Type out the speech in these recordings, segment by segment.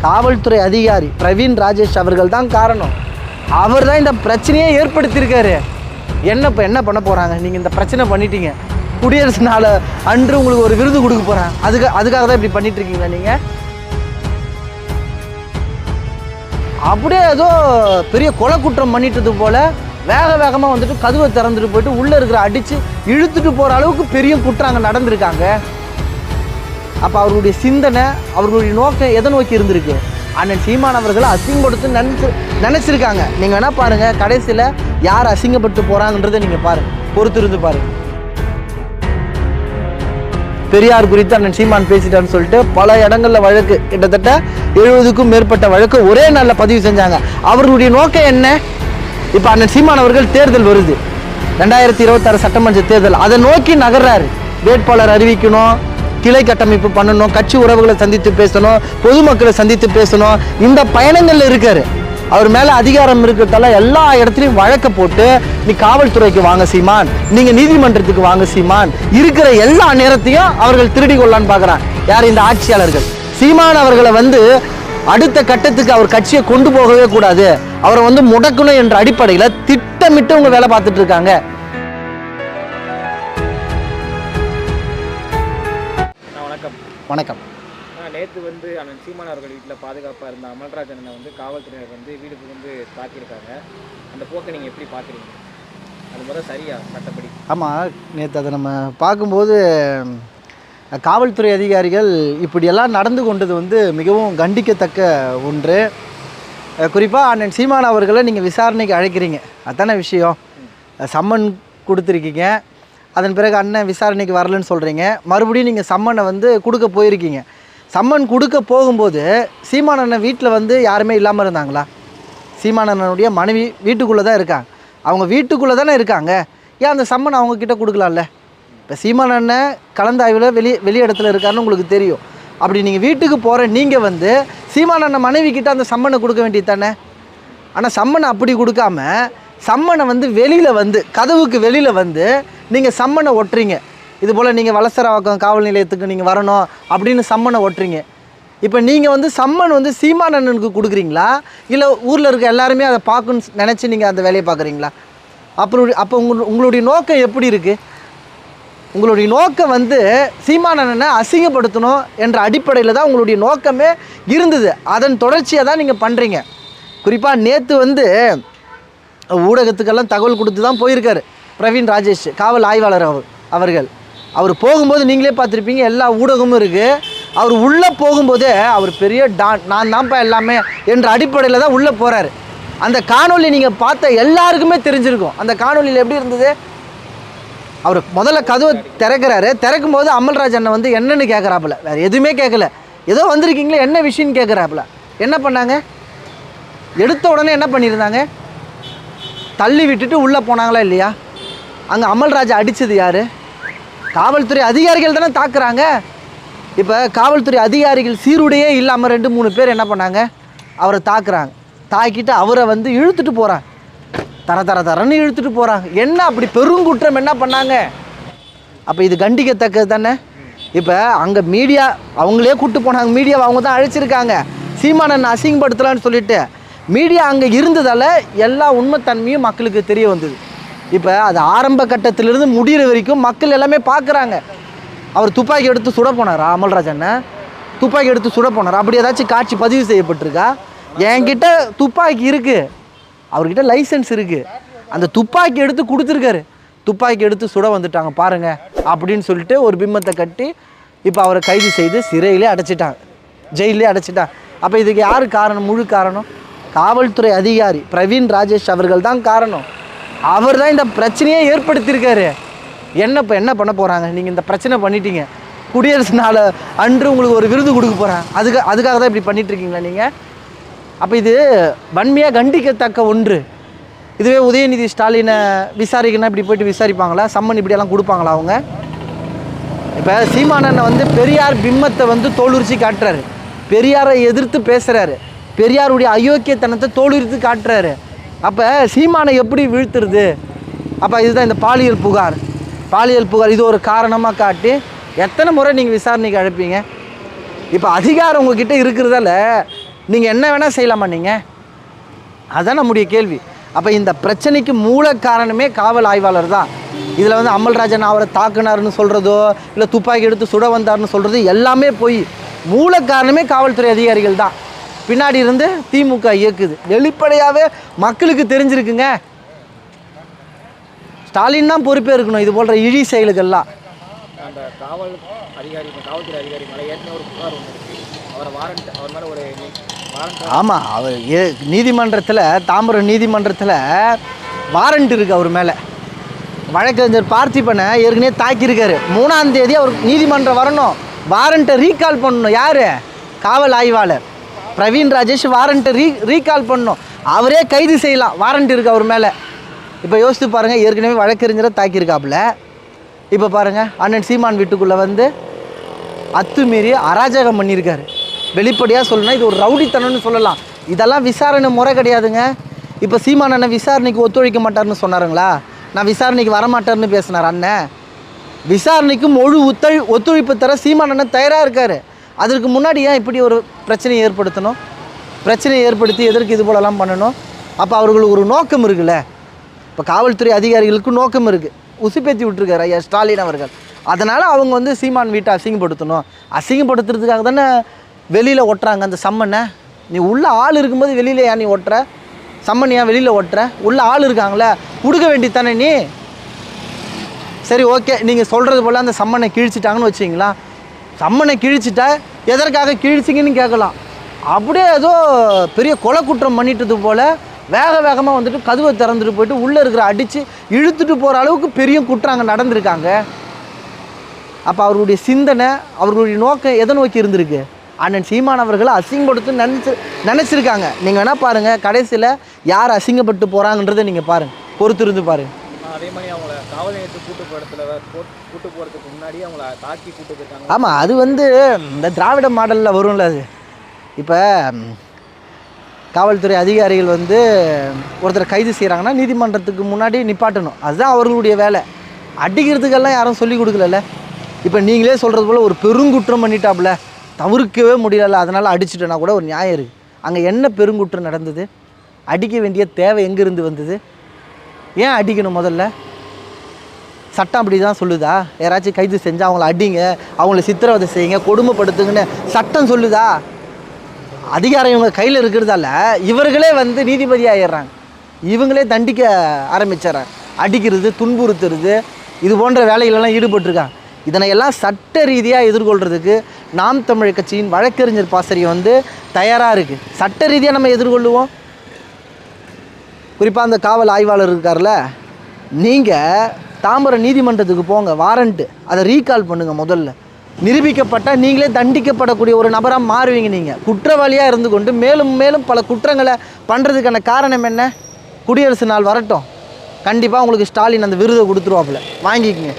காவல்துறை அதிகாரி பிரவீன் ராஜேஷ் அவர்கள் தான் காரணம். அவர் தான் இந்த பிரச்சனையே ஏற்படுத்தியிருக்காரு. இப்போ என்ன பண்ண போகிறாங்க? நீங்கள் இந்த பிரச்சனை பண்ணிட்டீங்க, குடியரசு நாள் அன்று உங்களுக்கு ஒரு விருது கொடுக்க போகிறாங்க, அதுக்காக தான் இப்படி பண்ணிகிட்ருக்கீங்களா நீங்கள்? அப்படியே ஏதோ பெரிய கொலை குற்றம் பண்ணிட்டது போல் வேகமாக வந்துட்டு கதவை திறந்துட்டு போயிட்டு உள்ளே இருக்கிற அடித்து இழுத்துட்டு போகிற அளவுக்கு பெரிய குற்றம் அங்கே நடந்திருக்காங்க. அப்போ அவர்களுடைய சிந்தனை, அவர்களுடைய நோக்கம் எதை நோக்கி இருந்திருக்கு? அண்ணன் சீமான் அவர்களை அசிங்கப்படுத்து நினச்சிருக்காங்க. நீங்கள் வேணால் பாருங்கள், கடைசியில் யார் அசிங்கப்பட்டு போகிறாங்கன்றதை நீங்கள் பாருங்கள், பொறுத்திருந்து பாருங்கள். பெரியார் குறித்து அண்ணன் சீமான் பேசிட்டான்னு சொல்லிட்டு பல இடங்களில் வழக்கு, கிட்டத்தட்ட 70க்கும் மேற்பட்ட வழக்கு ஒரே நாளில் பதிவு செஞ்சாங்க. அவர்களுடைய நோக்கம் என்ன? இப்போ அண்ணன் சீமான் அவர்கள் தேர்தல் வருது, 2026 சட்டமன்ற தேர்தல், அதை நோக்கி நகர்றாரு. வேட்பாளர் அறிவிக்கணும், கிளை கட்டமைப்பு பண்ணணும், கட்சி உறவுகளை சந்தித்து பேசணும், பொதுமக்களை சந்தித்து பேசணும், இந்த பயணங்கள்ல இருக்காரு. அவர் மேலே அதிகாரம் இருக்கிறதால எல்லா இடத்துலையும் வழக்க போட்டு, நீ காவல்துறைக்கு வாங்க சீமான், நீங்கள் நீதிமன்றத்துக்கு வாங்க சீமான், இருக்கிற எல்லா நேரத்தையும் அவர்கள் திருடி கொள்ளான்னு பார்க்குறான். யார்? இந்த ஆட்சியாளர்கள். சீமான் அவர்களை அடுத்த கட்டத்துக்கு அவர் கட்சியை கொண்டு போகவே கூடாது, அவரை முடக்கணும் என்ற அடிப்படையில் திட்டமிட்டு அவங்க வேலை பார்த்துட்டு இருக்காங்க. வணக்கம். நேற்று அண்ணன் சீமான் அவர்கள் வீட்டில் பாதுகாப்பாக இருந்த அமல்ராஜ் அண்ணனை காவல்துறையினர் வீட்டுக்கு தாக்கியிருக்காங்க. அந்த போக்கை நீங்கள் எப்படி பார்க்குறீங்க? அது முதல் சரியா சட்டப்படி? ஆமாம், நேற்று அதை நம்ம பார்க்கும்போது காவல்துறை அதிகாரிகள் இப்படியெல்லாம் நடந்து கொண்டது மிகவும் கண்டிக்கத்தக்க ஒன்று. குறிப்பாக அண்ணன் சீமான் அவர்களை நீங்கள் விசாரணைக்கு அழைக்கிறீங்க, அதான விஷயம். சம்மன் கொடுத்துருக்கீங்க, அதன் பிறகு அண்ணன் விசாரணைக்கு வரலன்னு சொல்கிறீங்க. மறுபடியும் நீங்கள் சம்மனை கொடுக்க போயிருக்கீங்க. சம்மன் கொடுக்க போகும்போது சீமான் அண்ணன் வீட்டில் யாருமே இல்லாமல் இருந்தாங்களா? சீமான் அண்ணனுடைய மனைவி வீட்டுக்குள்ளே தான் இருக்காங்க. அவங்க வீட்டுக்குள்ளே தானே இருக்காங்க. ஏன் அந்த சம்மன் அவங்கக்கிட்ட கொடுக்கலாம்ல? இப்போ சீமான் அண்ணன் கலந்தாய்வில் வெளி இடத்துல இருக்காருன்னு உங்களுக்கு தெரியும். அப்படி நீங்கள் வீட்டுக்கு போகிற நீங்கள் சீமான் அண்ணன் மனைவி கிட்ட அந்த சம்மனை கொடுக்க வேண்டியது தானே. ஆனால் சம்மனை அப்படி கொடுக்காம சம்மனை வெளியில் கதவுக்கு வெளியில் நீங்கள் சம்மனை ஒட்டுறீங்க. இது போல் நீங்கள் வலசரவாக்கம் காவல் நிலையத்துக்கு நீங்கள் வரணும் அப்படின்னு சம்மனை ஒட்டுறீங்க. இப்போ நீங்கள் சம்மன் சீமான் அண்ணனுக்கு கொடுக்குறீங்களா, இல்லை ஊரில் இருக்க எல்லாருமே அதை பார்க்கணுன்னு நினச்சி நீங்கள் அந்த வேலையை பார்க்குறீங்களா? அப்போ உங்களுடைய நோக்கம் எப்படி இருக்குது? உங்களுடைய நோக்கம் சீமான் அண்ணனை அசிங்கப்படுத்தணும் என்ற அடிப்படையில் தான் உங்களுடைய நோக்கமே இருந்தது. அதன் தொடர்ச்சியாக தான் நீங்கள் பண்ணுறீங்க. குறிப்பாக நேற்று ஊடகத்துக்கெல்லாம் தகவல் கொடுத்து தான் போயிருக்காரு பிரவீன் ராஜேஷ், காவல் ஆய்வாளர் அவர்கள். அவர் போகும்போது நீங்களே பார்த்துருப்பீங்க, எல்லா ஊடகமும் இருக்குது. அவர் உள்ளே போகும்போதே அவர் பெரிய நான் தான்ப்பா எல்லாமே என்ற அடிப்படையில் தான் உள்ளே போகிறாரு. அந்த காணொலி நீங்கள் பார்த்த எல்லாருக்குமே தெரிஞ்சிருக்கும். அந்த காணொலியில் எப்படி இருந்தது? அவர் முதல்ல கதவை திறக்கிறாரு. திறக்கும் போது அமல்ராஜ் அண்ணன் என்னன்னு கேட்குறாப்புல, வேறு எதுவுமே கேட்கல. ஏதோ வந்திருக்கீங்களே, என்ன விஷயம்னு கேட்குறாப்புல. என்ன பண்ணாங்க? எடுத்த உடனே என்ன பண்ணியிருந்தாங்க? தள்ளி விட்டுட்டு உள்ளே போனாங்களா இல்லையா? அங்கே அமல்ராஜ் அடித்தது யார்? காவல்துறை அதிகாரிகள் தானே தாக்குறாங்க. இப்போ காவல்துறை அதிகாரிகள் சீருடையே இல்லாமல் 2-3 பேர் என்ன பண்ணாங்க? அவரை தாக்குறாங்க. தாக்கிட்டு அவரை இழுத்துட்டு போகிறாங்க, தரன்னு இழுத்துட்டு போகிறாங்க. என்ன அப்படி பெருங்குற்றம் என்ன பண்ணாங்க? அப்போ இது கண்டிக்கத்தக்கது தானே. இப்போ அங்கே மீடியா அவங்களே கூப்பிட்டு போனாங்க, மீடியாவை அவங்க தான் அழைச்சிருக்காங்க. சீமானன் அசிங்கப்படுத்தலான்னு சொல்லிட்டு மீடியா அங்கே இருந்ததால் எல்லா உண்மைத்தன்மையும் மக்களுக்கு தெரிய வந்தது. இப்போ அது ஆரம்ப கட்டத்திலிருந்து முடிகிற வரைக்கும் மக்கள் எல்லாமே பார்க்குறாங்க. அவர் துப்பாக்கி எடுத்து சுட போனாரா? அமல்ராஜ் அண்ணன் துப்பாக்கி எடுத்து சுட போனாரா? அப்படி ஏதாச்சும் காட்சி பதிவு செய்யப்பட்டிருக்கா? என்கிட்ட துப்பாக்கி இருக்குது, அவர்கிட்ட லைசன்ஸ் இருக்குது, அந்த துப்பாக்கி எடுத்து கொடுத்துருக்காரு, துப்பாக்கி எடுத்து சுட வந்துட்டாங்க பாருங்கள் அப்படின்னு சொல்லிட்டு ஒரு பிம்பத்தை கட்டி இப்போ அவரை கைது செய்து சிறையிலே அடைச்சிட்டாங்க, ஜெயிலே அடைச்சிட்டாங்க. அப்போ இதுக்கு யார் காரணம்? முழு காரணம் காவல்துறை அதிகாரி பிரவீன் ராஜேஷ் அவர்கள் தான் காரணம். அவர் தான் இந்த பிரச்சனையே ஏற்படுத்தியிருக்காரு. இப்போ என்ன பண்ண போகிறாங்க? நீங்கள் இந்த பிரச்சனை பண்ணிட்டீங்க, குடியரசு நாள் அன்று உங்களுக்கு ஒரு விருது கொடுக்க போகிறாங்க, அதுக்காக தான் இப்படி பண்ணிகிட்ருக்கீங்களா நீங்கள்? அப்போ இது வன்மையாக கண்டிக்கத்தக்க ஒன்று. இதுவே உதயநிதி ஸ்டாலினை விசாரிக்கணும், இப்படி போய்ட்டு விசாரிப்பாங்களா? சம்மன் இப்படியெல்லாம் கொடுப்பாங்களா அவங்க? இப்போ சீமானனை பெரியார் பிம்பத்தை தோலுரிச்சு காட்டுறாரு, பெரியாரை எதிர்த்து பேசுகிறாரு, பெரியாருடைய அயோக்கியத்தனத்தை தோலுரித்து காட்டுறாரு. அப்போ சீமானை எப்படி வீழ்த்துறது? அப்போ இதுதான் இந்த பாலியல் புகார் இது ஒரு காரணமாக காட்டி எத்தனை முறை நீங்கள் விசாரணைக்கு அழைப்பீங்க? இப்போ அதிகாரம் உங்ககிட்ட இருக்கிறதால நீங்கள் என்ன வேணால் செய்யலாமா நீங்கள்? அதுதான் நம்முடைய கேள்வி. அப்போ இந்த பிரச்சனைக்கு மூல காரணமே காவல் ஆய்வாளர் தான். இதில் வந்து அமல்ராஜன் அவரை தாக்குனார்னு சொல்கிறதோ இல்லை துப்பாக்கி எடுத்து சுட வந்தார்னு சொல்கிறது எல்லாமே போய் மூல காரணமே காவல்துறை அதிகாரிகள் தான். பின்னாடி இருந்து திமுக இயக்குது. வெளிப்படையாகவே மக்களுக்கு தெரிஞ்சிருக்குங்க. ஸ்டாலின் தான் பொறுப்பே இருக்கணும் இது போன்ற இழி செயல்கள்லாம். அந்த காவல்துறை அதிகாரி மேலே ஏற்கனவே ஒரு புகார் ஒன்று இருக்குது. அவரை அவர் மேலே ஒரு வாரண்ட். ஆமாம், அவர் நீதிமன்றத்தில், தாம்பரம் நீதிமன்றத்தில் வாரண்ட் இருக்குது அவர் மேலே. வழக்கறிஞர் பார்த்திபனை ஏற்கனவே தாக்கியிருக்காரு. 3ஆம் தேதி அவர் நீதிமன்றம் வரணும், வாரண்ட்டை ரீகால் பண்ணணும். யார்? காவல் ஆய்வாளர் பிரவீன் ராஜேஷ் வாரண்ட்டை ரீகால் பண்ணணும். அவரே கைது செய்யலாம், வாரண்ட் இருக்குது அவர் மேலே. இப்போ யோசித்து பாருங்கள், ஏற்கனவே வழக்கறிஞரை தாக்கியிருக்காப்புல. இப்போ பாருங்கள், அண்ணன் சீமான் வீட்டுக்குள்ளே வந்து அத்துமீறி அராஜகம் பண்ணியிருக்காரு. வெளிப்படையாக சொல்லணும்னா இது ஒரு ரவுடித்தனம்னு சொல்லலாம். இதெல்லாம் விசாரணை முறை கிடையாதுங்க. இப்போ சீமான் அண்ணன் விசாரணைக்கு ஒத்துழைக்க மாட்டார்னு சொன்னாருங்களா? நான் விசாரணைக்கு வரமாட்டேன்னு பேசினார் அண்ணன். விசாரணைக்கு முழு ஒத்துழைப்பு தர சீமான் அண்ணன் தயாராக இருக்கார். அதற்கு முன்னாடி ஏன் இப்படி ஒரு பிரச்சனையை ஏற்படுத்தணும்? பிரச்சனையை ஏற்படுத்தி எதற்கு இது போலலாம் பண்ணணும்? அப்போ அவர்களுக்கு ஒரு நோக்கம் இருக்குல்ல. இப்போ காவல்துறை அதிகாரிகளுக்கு நோக்கம் இருக்குது. உசுப்பேற்றி விட்டுருக்காரு ஐயா ஸ்டாலின் அவர்கள். அதனால் அவங்க வந்து சீமான் வீட்டை அசிங்கப்படுத்தணும். அசிங்கப்படுத்துறதுக்காக தானே வெளியில் ஒட்டுறாங்க அந்த சம்மனை. நீ உள்ள ஆள் இருக்கும்போது வெளியில் ஏன் நீ ஒட்டுற? சம்மன் ஏன் வெளியில் ஒட்டுற? உள்ள ஆள் இருக்காங்களே, கொடுக்க வேண்டியதானே நீ. சரி, ஓகே, நீங்கள் சொல்கிறது போல் அந்த சம்மனை கிழிச்சிட்டாங்கன்னு வச்சிங்களா? சம்மனை கிழிச்சிட்டா எதற்காக கிழிச்சிங்கன்னு கேட்கலாம். அப்படியே ஏதோ பெரிய கொலை குற்றம் பண்ணிட்டது போல் வேகமாக வந்துட்டு கதவை திறந்துட்டு போயிட்டு உள்ளே இருக்கிற அடித்து இழுத்துட்டு போகிற அளவுக்கு பெரிய குற்றம் அங்கே நடந்திருக்காங்க. அப்போ அவர்களுடைய சிந்தனை, அவர்களுடைய நோக்கம் எதை நோக்கி இருந்திருக்கு? அண்ணன் சீமான் அவர்களை அசிங்கப்படுத்துன்னு நினச்சிருக்காங்க. நீங்கள் வேணால் பாருங்கள், கடைசியில் யார் அசிங்கப்பட்டு போகிறாங்கன்றதை நீங்கள் பாருங்கள், பொறுத்திருந்து பாருங்கள். அதே மாதிரி அவங்கள காவல் நிலையத்துக்கு கூட்டு போகிறதுக்கு முன்னாடி அவங்கள தாக்கி கூட்டு போயிருக்காங்க. ஆமாம், அது வந்து இந்த திராவிட மாடலில் வரும்ல. அது இப்போ காவல்துறை அதிகாரிகள் வந்து ஒருத்தர் கைது செய்கிறாங்கன்னா நீதிமன்றத்துக்கு முன்னாடி நிப்பாட்டணும். அதுதான் அவர்களுடைய வேலை. அடிக்கிறதுக்கெல்லாம் யாரும் சொல்லிக் கொடுக்கல. இப்போ நீங்களே சொல்கிறது போல் ஒரு பெருங்குற்றம் பண்ணிட்டாப்புல, தவிர்க்கவே முடியல, அதனால் அடிச்சுட்டேன்னா கூட ஒரு நியாயம் இருக்குது. அங்கே என்ன பெருங்குற்றம் நடந்தது? அடிக்க வேண்டிய தேவை எங்கேருந்து வந்தது? ஏன் அடிக்கணும்? முதல்ல சட்டம் அப்படி தான் சொல்லுதா? யாராச்சும் கைது செஞ்சால் அவங்கள அடிங்க, அவங்கள சித்திரவதை செய்யுங்க, கொடுமைப்படுத்துங்கன்னு சட்டம் சொல்லுதா? அதிகாரம் இவங்க கையில் இருக்கிறதால இவர்களே வந்து நீதிபதி ஆகிடுறாங்க. இவங்களே தண்டிக்க ஆரம்பிச்சிடறாங்க. அடிக்கிறது, துன்புறுத்துறது, இது போன்ற வேலைகளெல்லாம் ஈடுபட்டிருக்காங்க. இதனையெல்லாம் சட்ட ரீதியாக எதிர்கொள்கிறதுக்கு நாம் தமிழ் கட்சியின் வழக்கறிஞர் பாசறை வந்து தயாராக இருக்குது. சட்ட ரீதியாக நம்ம எதிர்கொள்ளுவோம். குறிப்பாக அந்த காவல் ஆய்வாளர் இருக்கார்ல, நீங்கள் தாம்பரம் நீதிமன்றத்துக்கு போங்க, வாரண்ட்டு அதை ரீகால் பண்ணுங்கள். முதல்ல நிரூபிக்கப்பட்டால் நீங்களே தண்டிக்கப்படக்கூடிய ஒரு நபராக மாறுவீங்க. நீங்கள் குற்றவாளியாக இருந்து கொண்டு மேலும் மேலும் பல குற்றங்களை பண்ணுறதுக்கான காரணம் என்ன? குடியரசு நாள் வரட்டும், கண்டிப்பாக உங்களுக்கு ஸ்டாலின் அந்த விருதை கொடுத்துருவாப்புல, வாங்கிக்கோங்க.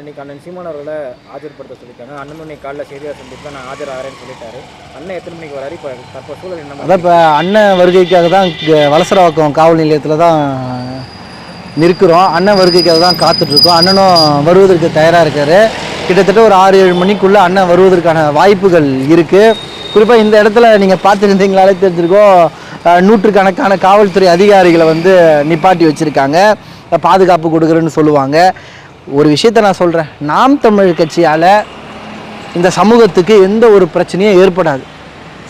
இன்றைக்கி அண்ணன் சீமான் அவர்களை ஆஜர்படுத்த சொல்லியிருக்காங்க. அண்ணன் இன்னைக்கு காலையில் செய்தியாளர் சந்திப்பு நான் ஆஜராகிறேன்னு சொல்லிட்டாரு. அண்ணன் எத்தனை மணிக்கு வராரு? இப்போ தற்போது சூழல் என்ன? அதான் இப்போ அண்ணன் வருகைக்காக தான் வலசரவாக்கம் காவல் நிலையத்தில் தான் நிற்கிறோம். அண்ணன் வருகைக்காக தான் காத்துட்ருக்கோம். அண்ணனும் வருவதற்கு தயாராக இருக்கார். கிட்டத்தட்ட ஒரு 6-7 மணிக்குள்ளே அண்ணன் வருவதற்கான வாய்ப்புகள் இருக்குது. குறிப்பாக இந்த இடத்துல நீங்கள் பார்த்துருந்தீங்களாலே தெரிஞ்சிருக்கோம், நூற்றுக்கணக்கான காவல்துறை அதிகாரிகளை வந்து நிப்பாட்டி வச்சுருக்காங்க. பாதுகாப்பு கொடுக்குறேன்னு சொல்லுவாங்க. ஒரு விஷயத்தை நான் சொல்கிறேன், நாம் தமிழ் கட்சியால் இந்த சமூகத்துக்கு எந்த ஒரு பிரச்சனையும் ஏற்படாது.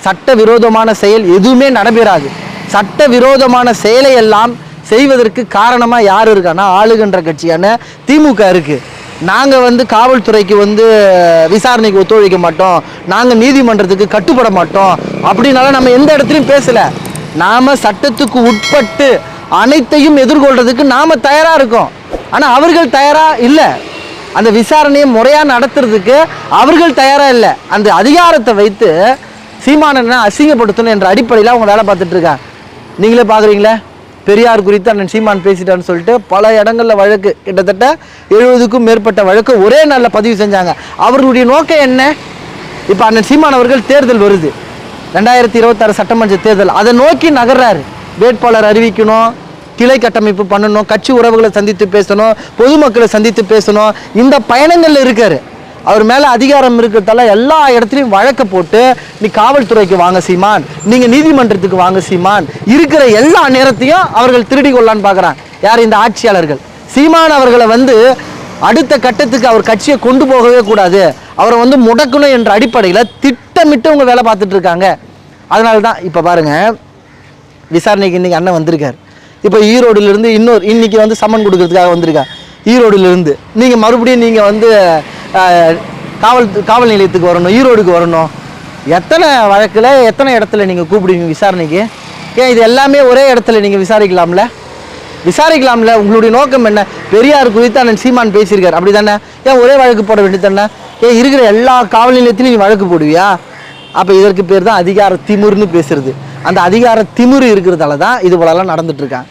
சட்ட விரோதமான செயல் எதுவுமே நடைபெறாது. சட்ட விரோதமான செயலை எல்லாம் செய்வதற்கு காரணமாக யார் இருக்கான்னா ஆளுகின்ற கட்சியான திமுக இருக்குது. நாங்கள் வந்து காவல்துறைக்கு வந்து விசாரணைக்கு ஒத்துழைக்க மாட்டோம், நாங்கள் நீதிமன்றத்துக்கு கட்டுப்பட மாட்டோம் அப்படின்னால நம்ம எந்த இடத்துலையும் பேசலை. நாம் சட்டத்துக்கு உட்பட்டு அனைத்தையும் எதிர்கொள்கிறதுக்கு நாம் தயாராக இருக்கோம். ஆனால் அவர்கள் தயாராக இல்லை. அந்த விசாரணையை முறையாக நடத்துறதுக்கு அவர்கள் தயாராக இல்லை. அந்த அதிகாரத்தை வைத்து சீமானனை அசிங்கப்படுத்தணும் என்ற அடிப்படையில் அவங்க வேலை பார்த்துட்ருக்காங்க. நீங்களே பார்க்குறீங்களே, பெரியார் குறித்து அண்ணன் சீமான் பேசிட்டான்னு சொல்லிட்டு பல இடங்களில் வழக்கு, கிட்டத்தட்ட 70க்கும் மேற்பட்ட வழக்கு ஒரே நாளில் பதிவு செஞ்சாங்க. அவர்களுடைய நோக்கம் என்ன? இப்போ அண்ணன் சீமான் அவர்கள் தேர்தல் வருது, 2026 சட்டமன்ற தேர்தல், அதை நோக்கி நகர்றாரு. வேட்பாளர் அறிவிக்கணும், கிளை கட்டமைப்பு பண்ணணும், கட்சி உறவுகளை சந்தித்து பேசணும், பொதுமக்களை சந்தித்து பேசணும், இந்த பயணங்களில் இருக்கார். அவர் மேலே அதிகாரம் இருக்கிறதால எல்லா இடத்துலையும் வழக்க போட்டு நீ காவல்துறைக்கு வாங்க சீமான், நீங்கள் நீதிமன்றத்துக்கு வாங்க சீமான், இருக்கிற எல்லா நேரத்தையும் அவர்கள் திருடி கொள்ளான்னு பார்க்குறாங்க. யார்? இந்த ஆட்சியாளர்கள். சீமான் அவர்களை வந்து அடுத்த கட்டத்துக்கு அவர் கட்சியை கொண்டு போகவே கூடாது, அவரை வந்து முடக்கணும் என்ற அடிப்படையில் திட்டமிட்டு அவங்க வேலை பார்த்துட்டு இருக்காங்க. அதனால தான் இப்போ பாருங்கள், விசாரணைக்கு இன்றைக்கி அண்ணன் வந்திருக்கார். இப்போ ஈரோடுலேருந்து இன்னைக்கு வந்து சம்மன் கொடுக்கறதுக்காக வந்திருக்கார். ஈரோடுலேருந்து நீங்கள் மறுபடியும் நீங்கள் வந்து காவல் நிலையத்துக்கு வரணும், ஈரோடுக்கு வரணும். எத்தனை வழக்கில் எத்தனை இடத்துல நீங்கள் கூப்பிடுவீங்க விசாரணைக்கு? ஏன் இது எல்லாமே ஒரே இடத்துல நீங்கள் விசாரிக்கலாம்ல? உங்களுடைய நோக்கம் என்ன? பெரியார் குறித்து அண்ணன் சீமான் பேசியிருக்கார், அப்படி தானே? ஏன் ஒரே வழக்கு போட வேண்டியது தானே? ஏன் இருக்கிற எல்லா காவல் நிலையத்திலையும் நீ வழக்கு போடுவியா? அப்போ இதற்கு பேர் தான் அதிகார திமிர்னு பேசுறது. அந்த அதிகார திமிரு இருக்கிறதால தான் இது போலலாம் நடந்துட்டுருக்காங்க.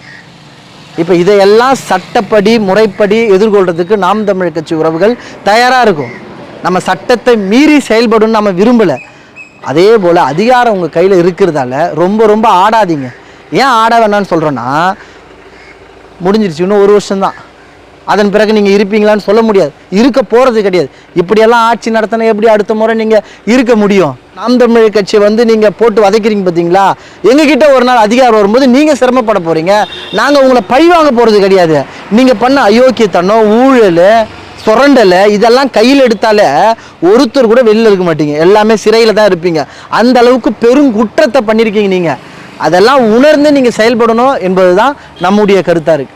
இப்போ இதையெல்லாம் சட்டப்படி முறைப்படி எதிர்கொள்கிறதுக்கு நாம் தமிழர் கட்சி உறவுகள் தயாராக இருக்கும். நம்ம சட்டத்தை மீறி செயல்படணும்னு நம்ம விரும்பலை. அதே போல் அதிகாரம் உங்கள் கையில் இருக்கிறதால ரொம்ப ஆடாதீங்க. ஏன் ஆட வேணான்னு சொல்கிறோன்னா, முடிஞ்சிருச்சு, இன்னும் 1 வருஷம்தான். அதன் பிறகு நீங்கள் இருப்பீங்களான்னு சொல்ல முடியாது, இருக்க போகிறது கிடையாது. இப்படியெல்லாம் ஆட்சி நடத்தினா எப்படி அடுத்த முறை நீங்கள் இருக்க முடியும்? நாம் தமிழர் கட்சியை வந்து நீங்கள் போட்டு வதைக்கிறீங்க பார்த்தீங்களா? எங்ககிட்ட ஒரு நாள் அதிகாரம் வரும்போது நீங்கள் சிரமப்பட போகிறீங்க. நாங்கள் உங்களை பழிவாங்க போகிறது கிடையாது. நீங்கள் பண்ண அயோக்கியத்தனம், ஊழல், சுரண்டலை இதெல்லாம் கையில் எடுத்தாலே ஒருத்தர் கூட வெளியில் இருக்க மாட்டீங்க, எல்லாமே சிறையில் தான் இருப்பீங்க. அந்த அளவுக்கு பெருங்குற்றத்தை பண்ணியிருக்கீங்க நீங்கள். அதெல்லாம் உணர்ந்து நீங்கள் செயல்படணும் என்பது தான் நம்முடைய கருத்தாக இருக்குது.